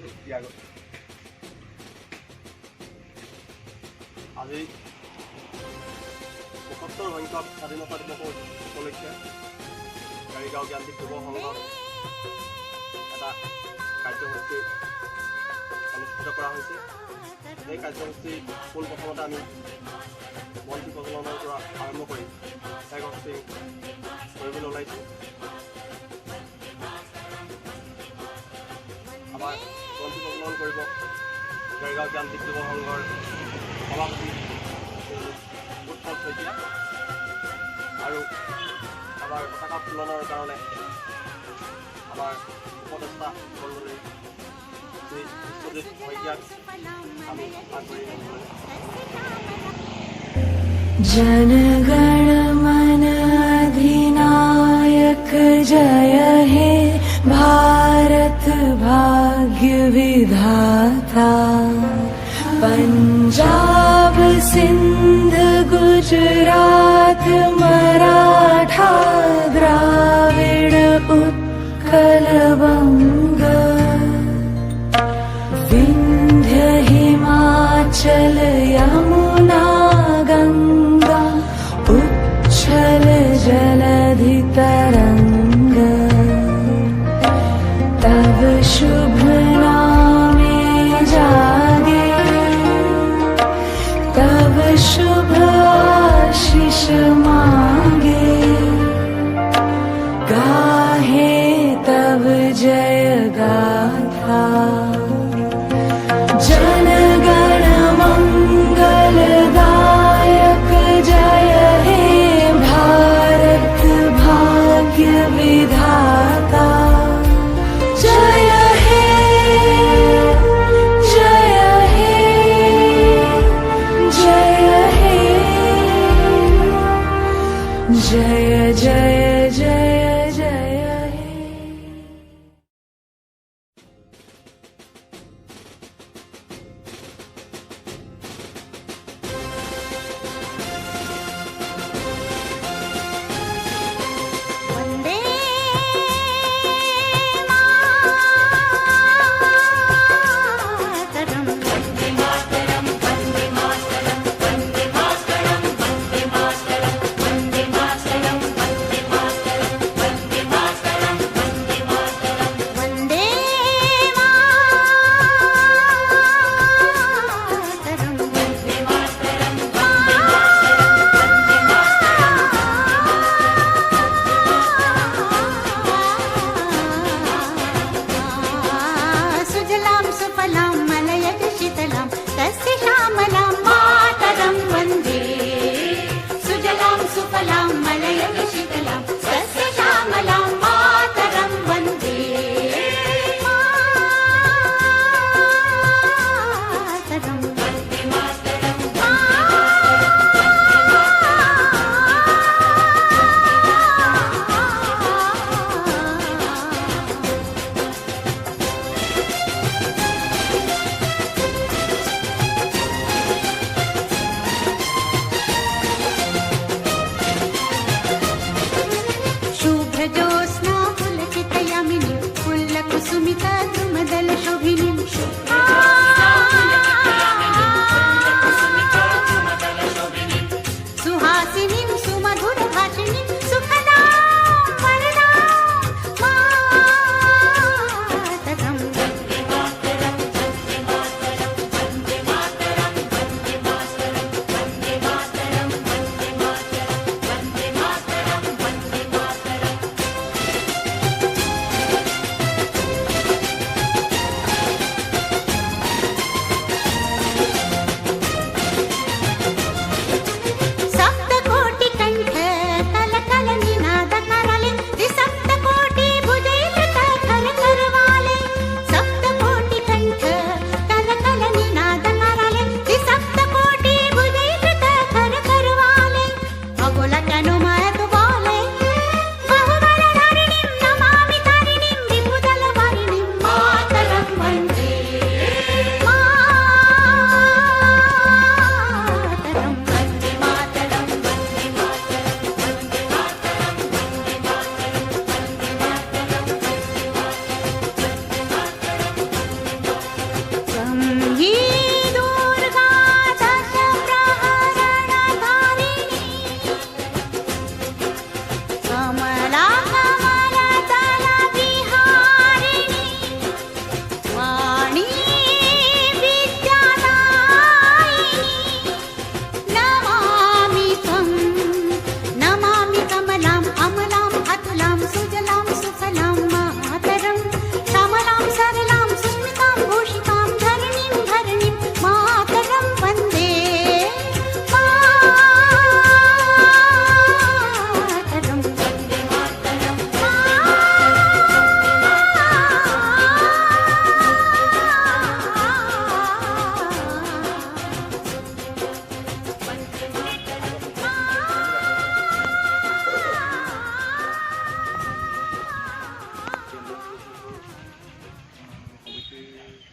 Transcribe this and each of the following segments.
দিয়া গ'ল। আজি ৭৫ সংখ্যক স্বাধীনতা দিৱস উপলক্ষে গাড়ীগাঁও জ্ঞানদীপ যুৱ সংঘৰ এটা কাৰ্যসূচী অনুষ্ঠিত কৰা হৈছে। এই কাৰ্যসূচী পোনপ্ৰথমতে আমি বন্তি প্ৰজ্বলনৰ পৰা আৰম্ভ কৰি কাৰ্যসূচী কৰিবলৈ ওলাইছোঁ। আমাৰ বন্তি প্ৰজ্বলন কৰিব গাড়ীগাঁও জ্ঞানদীপ যুৱ সংঘৰ সভাপতি উৎপল শইকীয়া আৰু আমাৰ পতাকা উত্তোলনৰ কাৰণে আমাৰ উপদেষ্টা মণ্ডলী শ্ৰী বিশ্বজিৎ শইকীয়াক আমি আগবাঢ়ি আহিবলৈ जनगण मन अधिनायक जय हे भारत भाग्य विधाता। पंजाब सिंध गुजरात मराठा द्राविड़ उत्कल बंग विंध्य हिमाचल यमुना गंगा उच्छल जलधि तरंग तब शुभ नामे जागे तब शुभ आशीष मांगे गाहे तब जय गाथा। जनगण मंगलदायक जय हे भारत भाग्य विधाता। जय हे जय हे जय हे जय जय जय जय हे।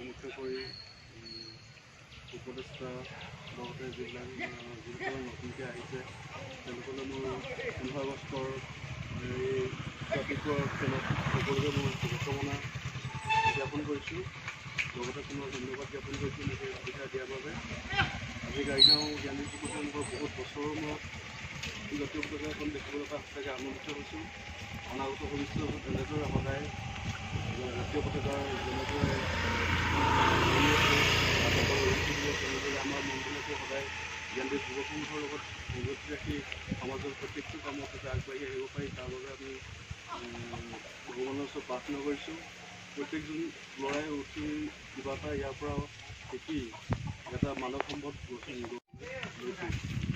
মুখ্য কৰি উপদেষ্টা লগতে যিসকল নতুনকৈ আহিছে তেওঁলোকলৈ মোৰ 15 আগষ্টৰ এই ৰাতিপুৱা খেলত সকলোকে মই শুভকামনা জ্ঞাপন কৰিছোঁ। লগতে পুনৰ ধন্যবাদ জ্ঞাপন কৰিছোঁ মোক এই সুবিধা দিয়াৰ বাবে। আজি গাড়ীগাঁও জ্ঞানদীপ যুৱ সংঘৰ বহুত বছৰৰ মূৰত জাতীয় পতাকা এখন দেখিবলৈ পাই সঁচাকৈ আনন্দিত হৈছোঁ। অনাগত ভৱিষ্যত তেনেদৰে সদায় জাতীয় পতাকাৰ যেনেদৰে তেনেদৰে আমাৰ মনবিলাকো সদায় জ্ঞানদীপ যুৱ সংঘৰ লগত সংগতি ৰাখি সমাজৰ প্ৰত্যেকটো কামত যাতে আগবাঢ়ি আহিব পাৰি তাৰ বাবে আমি ভগৱানৰ ওচৰত প্ৰাৰ্থনা কৰিছোঁ। প্ৰত্যেকজন ল'ৰাই উঠি কিবা এটা ইয়াৰ পৰা শিকি এটা মানৱ সম্পদ লৈছোঁ।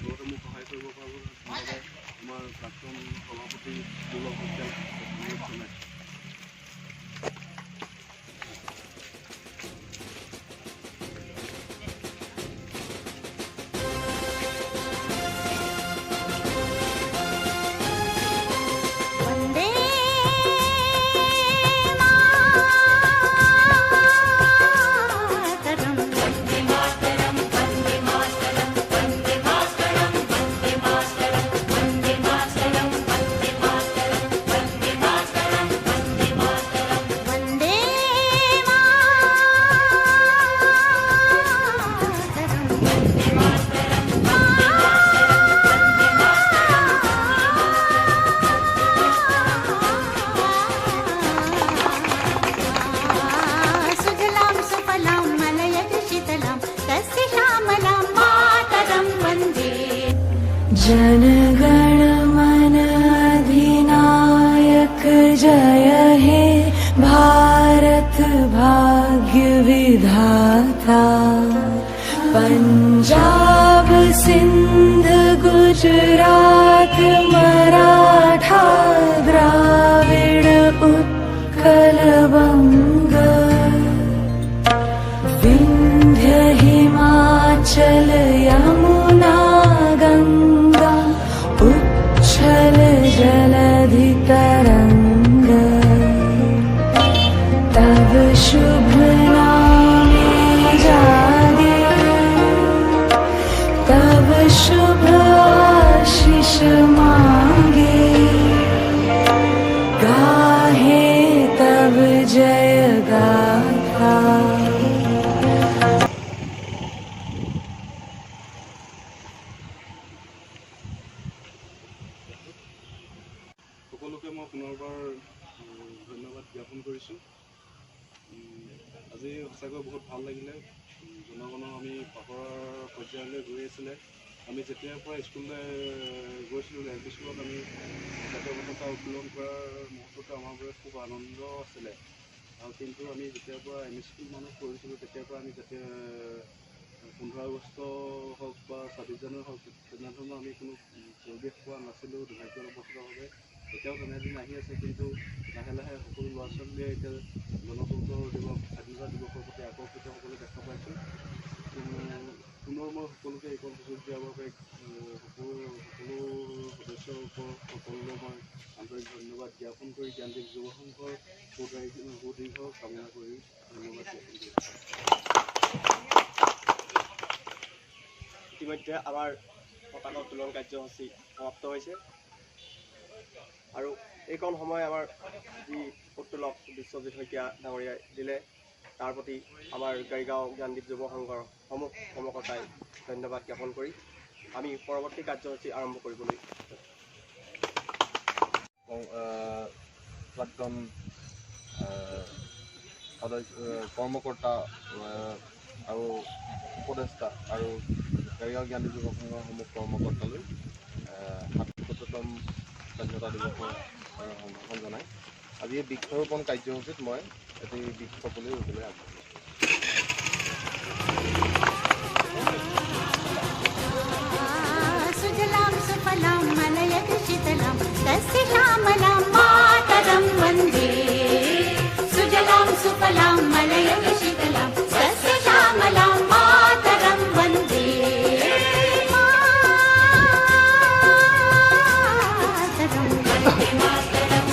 লগতে মোক সহায় কৰিব পাৰিব ধন্যবাদ আমাৰ প্ৰাক্তন সভাপতি দুৰ্লভ শইকীয়াক অনুৰোধ জনাইছোঁ। जनगण मन अधिनायक जय हे भारत भाग्य विधाता। पंजाब सिंध गुजरात मराठा द्राविड़ उत्कल बंग विंध्य हिमाचल यमुना गंगा उच्छल जलधि तरंग तब शुभ नामे जागे तब शुभ आशीष मांगे गाहे तब जय गाथा। সকলোকে মই পুনৰবাৰ ধন্যবাদ জ্ঞাপন কৰিছোঁ। আজি সঁচাকৈ বহুত ভাল লাগিলে। জনগণক আমি পাহৰাৰ পৰ্যায়লৈ গৈ আছিলে। আমি যেতিয়াৰ পৰা স্কুললৈ গৈছিলোঁ এল পি স্কুলত আমি জাতীয় পতাকা উত্তোলন কৰাৰ মুহূৰ্তটো আমাৰ বাবে খুব আনন্দ আছিলে। আৰু কিন্তু আমি যেতিয়াৰ পৰা এম ই স্কুল মানুহ কৰিছিলোঁ তেতিয়াৰ পৰা আমি যাতে 15 আগষ্ট হওক বা 26 জানুৱাৰী হওক তেনেধৰণৰ আমি কোনো পৰিৱেশ পোৱা নাছিলোঁ দুৰ্ভাগ্যবশতভাৱে। এতিয়াও তেনেদিন আহি আছে, কিন্তু লাহে লাহে সকলো ল'ৰা ছোৱালীয়ে এতিয়া গণতন্ত্ৰ দিৱস স্বাধীনতা দিৱসৰ প্ৰতি আকৰ্ষিত হ'বলৈ দেখা পাইছোঁ। পুনৰ মই সকলোকে এইকণ সুযোগ দিয়াৰ বাবে সকলো সদস্যৰ ওপৰত সকলোলৈ মই আন্তৰিক ধন্যবাদ জ্ঞাপন কৰি জ্ঞানদীপ যুৱ সংঘৰ সুদীৰ্ঘ কামনা কৰি ধন্যবাদ জ্ঞাপন কৰিছোঁ। ইতিমধ্যে আমাৰ পতাকা উত্তোলন কাৰ্যসূচী সমাপ্ত হৈছে আৰু এইকণ সময় আমাৰ যি উত্তোলক বিশ্বজিৎ শইকীয়া ডাঙৰীয়াই দিলে তাৰ প্ৰতি আমাৰ গাড়ীগাঁও জ্ঞানদীপ যুৱ সংঘৰ সমূহ কৰ্মকৰ্তাই ধন্যবাদ জ্ঞাপন কৰি আমি পৰৱৰ্তী কাৰ্যসূচী আৰম্ভ কৰিবলৈ প্ৰাক্তন কৰ্মকৰ্তা আৰু উপদেষ্টা আৰু গাড়ীগাঁও জ্ঞানদীপ যুৱ সংঘৰ সমূহ কৰ্মকৰ্তালৈ ৭৭তম স্বাধীনতা দিৱসৰ সম্ভাষণ জনাই আজি এই বৃক্ষৰোপণ কাৰ্যসূচীত মই এটি বৃক্ষ পুলি ৰুবলৈ আগবাঢ়িছোঁ। सुजलां सुफलां मलयज शीतलां तस्य श्यामलां मातरं वन्दे। सुजलां सुफलां मलयज शीतलां तस्य श्यामलां मातरं वन्दे। मातरं वन्दे मातरं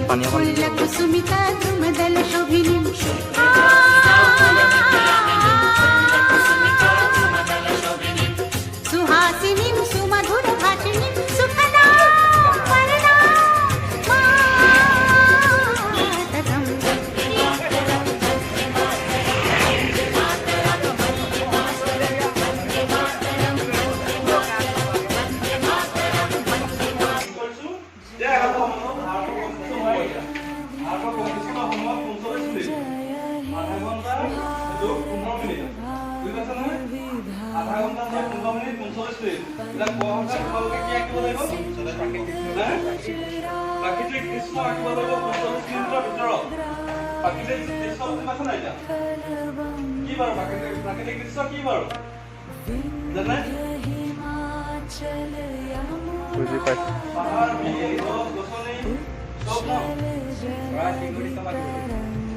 পানী অকণ कुसुमिता द्रुमदल शोभिनीं सुहासिनीं सुमधुर भाषिणीं सुखदां वरदां मातरम् প্ৰাকৃতিক দৃশ্য আঁকিব লাগিব 45 মিনিটৰ ভিতৰত। প্ৰাকৃতিক দৃশ্য বুজি পাইছা নাই এতিয়া? কি বাৰু প্ৰাকৃতিক দৃশ্য কি বাৰু জানে? বুজি পাইছোঁ। পাহাৰ, বিল, গছ, গছনি চব ন?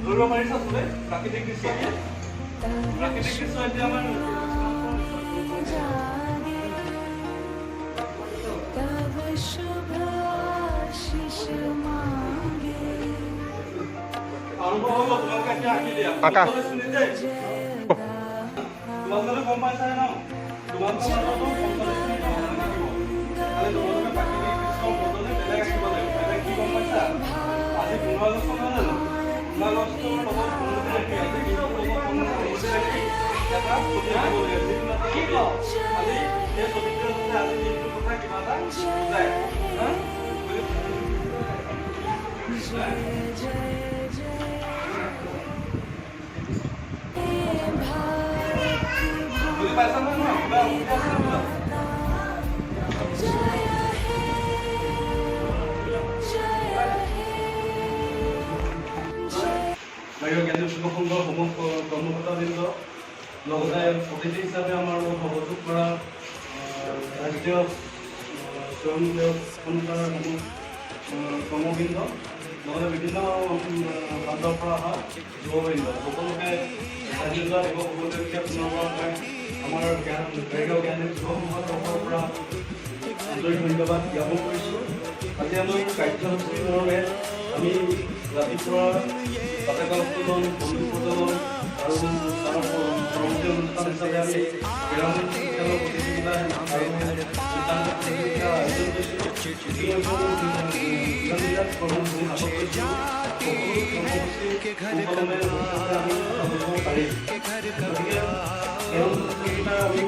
ধৰিব পাৰিছা চবে? প্ৰাকৃতিক দৃশ্য কি? প্ৰাকৃতিক দৃশ্য এতিয়া আমাৰ तब शुभ आशीष मांगे আৰম্ভ হ'ব। তোমালোকে এতিয়া আঁকি দিয়া। আঁকা। 45 মিনিট দেই। তোমালোকে গম পাইছাই ন? তোমালোকৰ মাজতো 45 মিনিট সময় লাগিব। খালি তোমালোকে প্ৰাকৃতিক দৃশ্যৰ বদলি বেলেগ আঁকিব লাগিব। বেলেগ কি গম পাইছা? আজি 15 আগষ্ট নহয় জানো? 15 আগষ্টৰ লগত সংগতি ৰাখি আজি দিনটোৰ লগত সংগতি ৰাখি এটা ছবি আঁকিব লাগে। যিকোনো এটা ছবি। খালি সেই ছবিটোৰ মতে আজি দিনটোৰ কথা কিবা এটা বুজায়। হা? বুজি পাইছা নহয় ন? কিবা অসুবিধা আছে নে? বাহিৰৰ জ্ঞানী যুৱকসংঘৰ সমগ্ৰ কৰ্মকৰ্তাবৃন্দ লগতে অতিথি হিচাপে আমাৰ লগত সহযোগ কৰা ৰাষ্ট্ৰীয় স্বয়ংসেৱক সংস্থাৰ কৰ্মবৃন্দ লগতে বিভিন্ন প্ৰান্তৰ পৰা অহা যুৱবৃন্দ সকলোকে স্বাধীনতা দিৱস উপলক্ষে পুনৰবাৰ মই আমাৰ বাহিৰৰ জ্ঞানী যুৱকসংঘৰ তৰফৰ পৰা আন্তৰিক ধন্যবাদ জ্ঞাপন কৰিছোঁ। আজি আমি কাৰ্যসূচীৰ বাবে আমি ৰাতিপুৱা পতাকা উত্তোলন, বন্দুক প্ৰজ্বলন আৰু তাৰ পৰৱৰ্তী অনুষ্ঠান হিচাপে আমি কেৰম খেলৰ প্ৰতিযোগিতা আৰু চিত্ৰাংকন প্ৰতিযোগিতা আয়োজন কৰিছোঁ। কৰ্মসূচী হাতত লৈছোঁ। সকলো কৰ্মসূচী সুকলমে আমি কৰিব পাৰিম। গতিকে কেৰম প্ৰতিযোগিতা আমি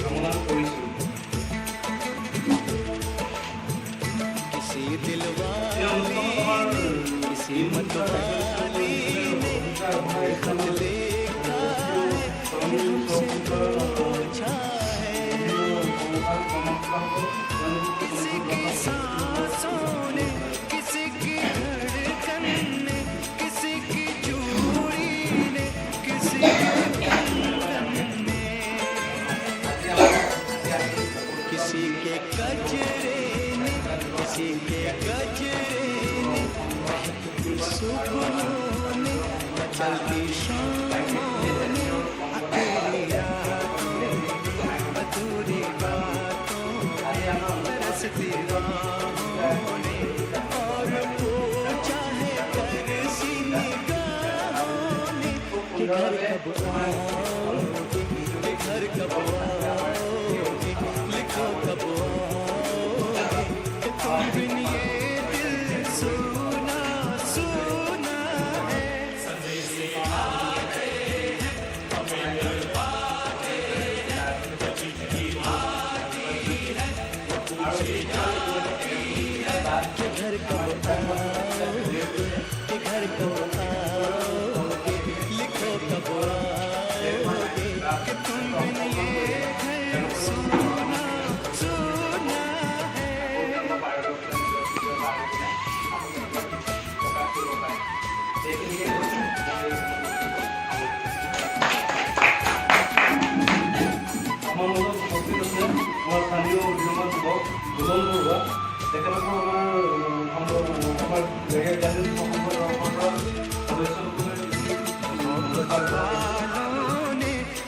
কামনা কৰিছোঁ। আমাৰ মাজত উপস্থিত আছে আমাৰ স্থানীয় উদীয়মান যুৱক দুজন বৰুৱা তেখেতকো আমাৰ জাতীয় সদস্যসকলে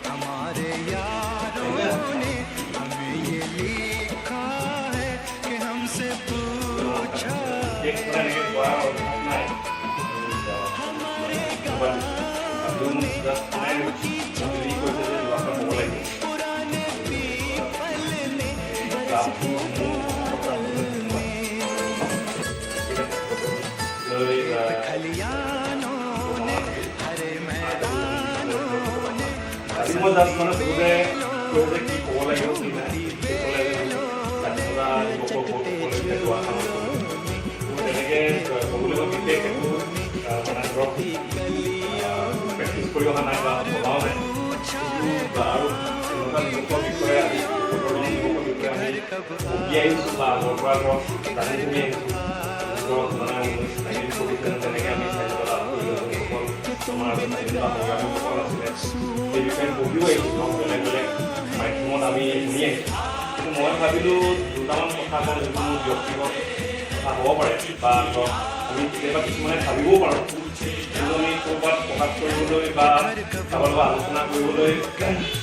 हमारे यारों ने हमें ये लिखा है कि हमसे पूछा पुराने पीपल ने खलियानों ने हरे मैदानों ने মই জাষ্ট মানে বহুতে কৈছে কি ক'ব লাগিব কি নাই তেনেকৈ ক'বলৈ গ'লে বিশেষ একো মানে ধৰক প্ৰেক্টিচ কৰি অহা নাই বা পঢ়াও নাই আৰু তেনেকুৱা যুৱকৰ বিষয়ে আমি যুৱকৰ বিষয়ে আমি পঢ়ি আহিছোঁ বা আগৰ পৰা ধৰক জানি শুনি আহিছোঁ ধৰক মানে তেনেকৈ আমি স্বাস্থ্য লাভ কৰি লোকসকল আমাৰ সংগ্ৰামীসকল আছিলে সেই বিষয়ে পঢ়িও আহিছোঁ বেলেগ বেলেগ মাধ্যমত আমি শুনি আহিছোঁ কিন্তু মই ভাবিলোঁ দুটামান কথা কওঁ যিটো মোৰ ব্যক্তিগত কথা হ'ব পাৰে বা ধৰক আমি কেতিয়াবা কিছুমানে ভাবিবও পাৰোঁ কিন্তু আমি ক'ৰবাত প্ৰকাশ কৰিবলৈ বা কাৰোবাৰ লগত আলোচনা কৰিবলৈ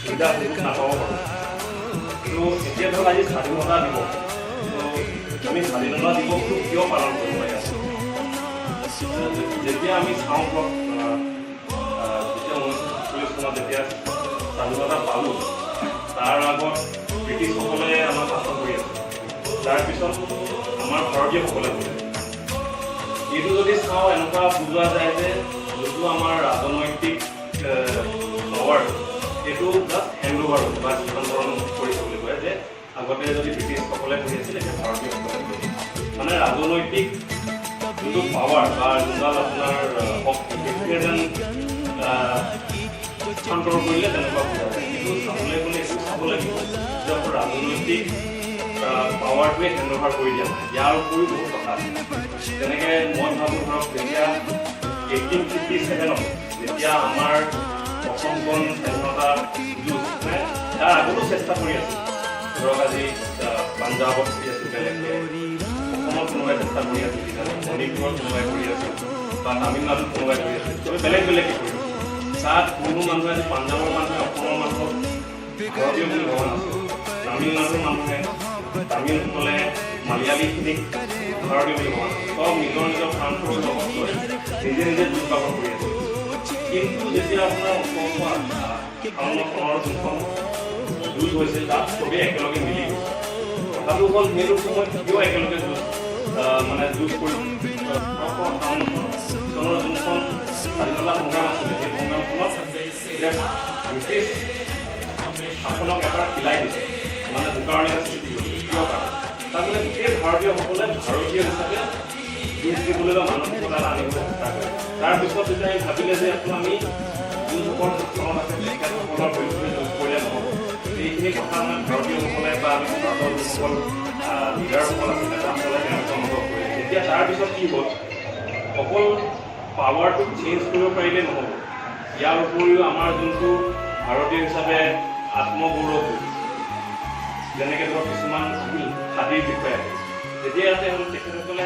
সুবিধা সুযোগ নাপাব পাৰোঁ কিন্তু এতিয়া ধৰক আজি স্বাধীনতা দিৱস আমি স্বাধীনতা দিৱসটো কিয় পালন কৰিব লাগে যেতিয়া আমি চাওঁ ধৰক যেতিয়া 1947 চনত যেতিয়া স্বাধীনতা পালোঁ তাৰ আগত ব্ৰিটিছসকলে আমাক শাসন কৰি আছে তাৰপিছত আমাৰ ভাৰতীয়সকলে কৰিছে এইটো যদি চাওঁ এনেকুৱা বুজোৱা যায় যে যোনটো আমাৰ ৰাজনৈতিক পাৱাৰ এইটো জাষ্ট হেণ্ড অভাৰ বা হস্তান্তৰণ কৰিছে বুলি কয় যে আগতে যদি ব্ৰিটিছসকলে কৰি আছিল এতিয়া ভাৰতীয়সকলে মানে ৰাজনৈতিক যোনটো পাৱাৰ বা যোনডাল আপোনাৰ শক্তি সেইটোৱে যেন হস্তান্তৰ কৰিলে তেনেকুৱা বুজা যায় কিন্তু চাবলৈ গ'লে এইটো চাব লাগিব যে ৰাজনৈতিক পাৱাৰটোৱে হেণ্ড অভাৰ কৰি দিয়া নাই ইয়াৰ উপৰিও বহুত কথা আছে যেনেকৈ মই ভাবোঁ ধৰক যেতিয়া 1857 যেতিয়া আমাৰ অসমখন স্বাধীনতা যুঁজ মানে তাৰ আগতো চেষ্টা কৰি আছিল ধৰক আজি পাঞ্জাৱত কৰি আছিল বেলেগকৈ অসমত কোনোবাই চেষ্টা কৰি আছিল মণিপুৰত কোনোবাই কৰি আছিল বা তামিলনাডুত কোনোবাই কৰি আছিল চবে বেলেগ বেলেগকৈ কৰি আছিল তাত কোনো মানুহে আজি পাঞ্জাৱৰ মানুহে অসমৰ মানুহক ভাৰতীয় বুলি ভবা নাছিল তামিলনাডুৰ মানুহে তামিলসকলে মালিয়ালীখিনিক ভাৰতীয় বুলি ভবা নাছিল চব নিজৰ নিজৰ প্ৰান্তৰ লগত লৈ নিজে নিজে যুঁজ বাগৰ কৰি আছিল কিন্তু যেতিয়া আপোনাৰ অসমৰ চনৰ যোনখন যুঁজ হৈছিল তাত চবেই একেলগে মিলি গৈছিল কথাটো হ'ল সেইটো সময়ত কিয় একেলগে মানে যুঁজ কৰি চনৰ যোনখন স্বাধীনতা সংগ্ৰাম আছিলে সেই সংগ্ৰামখনত ব্ৰিটিছ শাসনক এবাৰ পিলাই দিছে মানে দোকাৰণে সৃষ্টি কৰিছে কিয় কাৰণে তাৰমানে গোটেই ভাৰতীয়সকলে ভাৰতীয় হিচাপে যুঁজ দিবলৈ বা মানসিকতা আনিবলৈ চেষ্টা কৰে তাৰপিছত যেতিয়া আমি ভাবিলে যে আমি যোনসকল চনত আছে তেখেতসকলৰ বিৰুদ্ধে যুঁজ কৰিলে নহ'ব এইখিনি কথা মানে ভাৰতীয়সকলে বা আমি ভাৰতৰ যোনসকল লিডাৰসকল আছে নেতাসকলে তেওঁলোকে অনুভৱ কৰিলে এতিয়া তাৰপিছত কি হ'ল অকল পাৱাৰটোক চেঞ্জ কৰিব পাৰিলে নহ'ব ইয়াৰ উপৰিও আমাৰ যোনটো ভাৰতীয় হিচাপে আত্মগৌৰৱ যেনেকৈ ধৰক কিছুমান খাদীৰ বিষয়ে যেতিয়া তেখেতসকলে